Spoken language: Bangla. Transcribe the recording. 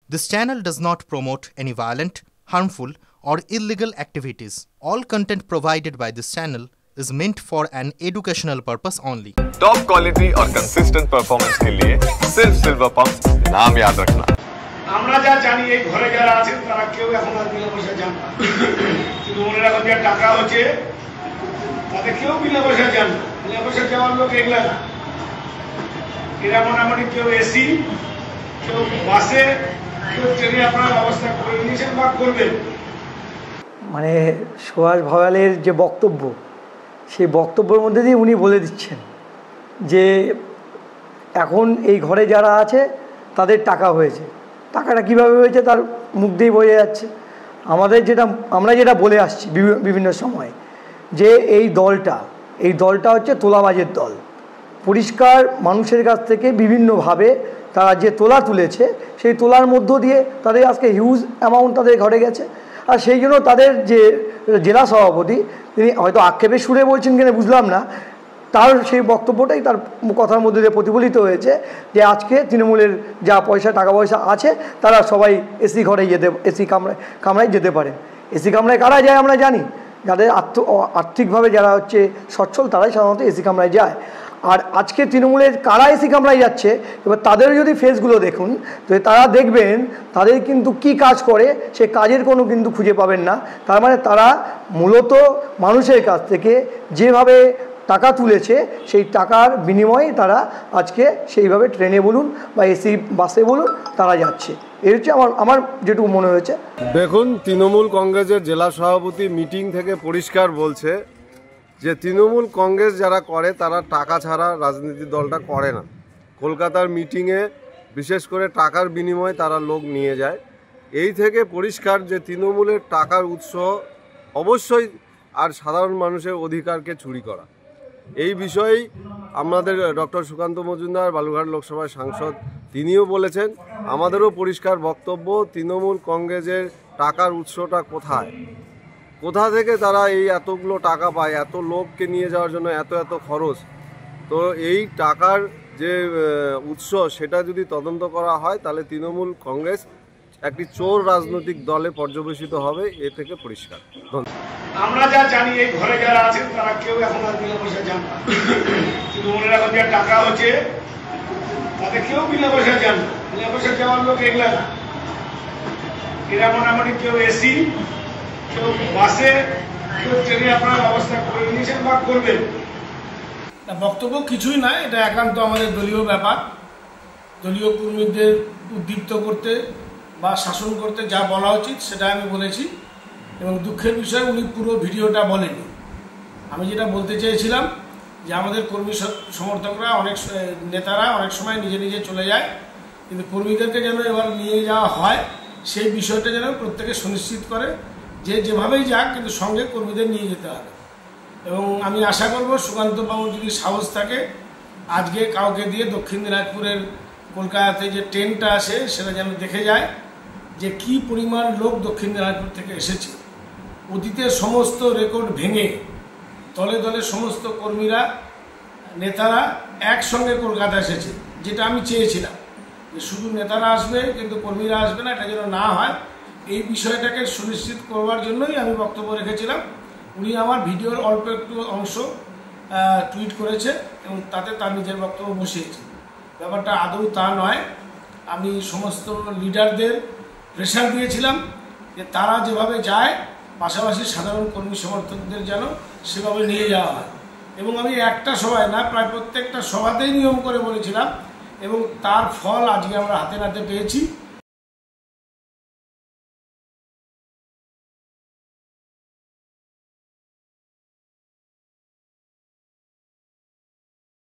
This channel does not promote any violent, harmful, or illegal activities. All content provided by this channel is meant for an educational purpose only. Top quality और कंसिस्टेंट परफॉर्मेंस के लिए सिर्फ सिल्वर पंप नाम याद रखना। আমরা যা জানি এই ঘরে যারা আছেন তারা কেউ এখন আর বিনা পয়সা যান না, কিন্তু মনে রাখুন যে টাকা হচ্ছে তাতে কেউ বিনা পয়সা যান না। বিনা পয়সা যাওয়ার লোক এগুলা না, এরা মোটামুটি কেউ এসি, কেউ বাসে, কেউ ট্রেনে আপনার ব্যবস্থা করে নিয়েছেন বা করবেন। মানে সুভাষ ভাওয়ালের যে বক্তব্য, সেই বক্তব্যের মধ্যে দিয়ে উনি বলে দিচ্ছেন যে এখন এই ঘরে যারা আছে তাদের টাকা হয়েছে। টাকাটা কীভাবে হয়েছে তার মুখ দিয়েই বোঝা যাচ্ছে। আমরা যেটা বলে আসছি বিভিন্ন সময় যে এই দলটা হচ্ছে তোলাবাজের দল। পরিষ্কার মানুষের কাছ থেকে বিভিন্নভাবে তারা যে তোলা তুলেছে, সেই তোলার মধ্য দিয়ে তাদের আজকে হিউজ অ্যামাউন্ট তাদের ঘরে গেছে। আর সেই জন্য তাদের যে জেলা সভাপতি, তিনি হয়তো আক্ষেপের সুরে বলছেন কিনা বুঝলাম না, তার সেই বক্তব্যটাই তার কথার মধ্যে দিয়ে প্রতিফলিত হয়েছে যে আজকে তৃণমূলের যা টাকা পয়সা আছে তারা সবাই এসি কামরায় যেতে পারে। এসি কামরায় কারা যায় আমরা জানি, যাদের আর্থিকভাবে যারা হচ্ছে সচ্ছল তারাই সাধারণত এসি কামরায় যায়। আর আজকে তৃণমূলের কারা এসি কামরায় যাচ্ছে, এবার তাদের যদি ফেসগুলো দেখুন তো তারা দেখবেন তাদের কিন্তু কি কাজ করে সে কাজের কোনো কিন্তু খুঁজে পাবেন না। তার মানে তারা মূলত মানুষের কাছ থেকে যেভাবে টাকা তুলেছে সেই টাকার বিনিময়ে তারা আজকে সেইভাবে ট্রেনে বলুন বা এসি বাসে বলুন তারা যাচ্ছে। এই হচ্ছে আমার যেটুকু মনে হয়েছে। দেখুন, তৃণমূল কংগ্রেসের জেলা সভাপতি মিটিং থেকে পরিষ্কার বলছে যে তৃণমূল কংগ্রেস যারা করে তারা টাকা ছাড়া রাজনীতির দলটা করে না। কলকাতার মিটিংয়ে বিশেষ করে টাকার বিনিময়ে তারা লোক নিয়ে যায়। এই থেকে পরিষ্কার যে তৃণমূলের টাকার উৎস অবশ্যই আর সাধারণ মানুষের অধিকারকে চুরি করা। এই বিষয়েই আমাদের ডক্টর সুকান্ত মজুমদার বালুরঘাট লোকসভার সাংসদ তিনিও বলেছেন, আমাদেরও পরিষ্কার বক্তব্য, তৃণমূল কংগ্রেসের টাকার উৎসটা কোথা থেকে তারা এই এতগুলো টাকা পায়, এত লোককে নিয়ে যাওয়ার জন্য এত খরচ। তো এই টাকার যে উৎস সেটা যদি তদন্ত করা হয় তাহলে তৃণমূল কংগ্রেস একটি চোর রাজনৈতিক দলে পর্যবেসিত হবে, এ থেকে পরিষ্কার। আমরা যা জানি এই ঘরে যারা আছেন তারা কেউ এখন আর বিনা পয়সা যান না, কিন্তু মনে রাখুন যে টাকা হচ্ছে তাতে কেউ বিনা পয়সা যান না। বিনা পয়সা যাওয়ার লোক এগুলা না, এরা মোটামুটি কেউ এসি, কেউ বাসে, কেউ ট্রেনে আপনার ব্যবস্থা করে নিয়েছেন বা করবেন। বক্তব্য কিছুই নয়, এটা একান্ত আমাদের দলীয় ব্যাপার। দলীয় কর্মীদের উদ্দীপ্ত করতে বা শাসন করতে যা বলা উচিত সেটা আমি বলেছি, এবং দুঃখের বিষয় উনি পুরো ভিডিওটা বলেনি। আমি যেটা বলতে চেয়েছিলাম যে আমাদের কর্মী সমর্থকরা নেতারা অনেক সময় নিজে চলে যায়, কিন্তু কর্মীদেরকে যেন এবার নিয়ে যাওয়া হয় সেই বিষয়টা যেন প্রত্যেকে সুনিশ্চিত করে যে যেভাবেই যাক কিন্তু সঙ্গে কর্মীদের নিয়ে যেতে হবে। এবং আমি আশা করব সুকান্তবাবুর যদি সাহস থাকে আজকে কাউকে দিয়ে দক্ষিণ দিনাজপুরের কলকাতাতে যে ট্রেনটা আসে সেটা যেন দেখে যায় যে কি পরিমাণ লোক দক্ষিণ দিনাজপুর থেকে এসেছে। অতীতের সমস্ত রেকর্ড ভেঙে দলে সমস্ত কর্মীরা নেতারা একসঙ্গে কলকাতা এসেছে, যেটা আমি চেয়েছিলাম যে শুধু নেতারা আসবে কিন্তু কর্মীরা আসবে না, এটা যেন না হয়। এই বিষয়টাকে সুনিশ্চিত করবার জন্যই আমি বক্তব্য রেখেছিলাম। উনি আমার ভিডিওর অল্প একটু অংশ টুইট করেছে এবং তাতে তার নিজের বক্তব্য বসিয়েছে। ব্যাপারটা আদৌ তা নয়। আমি সমস্ত লিডারদের প্রেশার দিয়েছিলাম যে তারা যেভাবে যায় পাশাপাশি সাধারণ কর্মী সমর্থকদের যেন সেভাবে নিয়ে যাওয়া হয়। এবং আমি একটা সভায় না, প্রায় প্রত্যেকটা সভাতেই নিয়ম করে বলেছিলাম, এবং তার ফল আজকে আমরা হাতে নাতে পেয়েছি।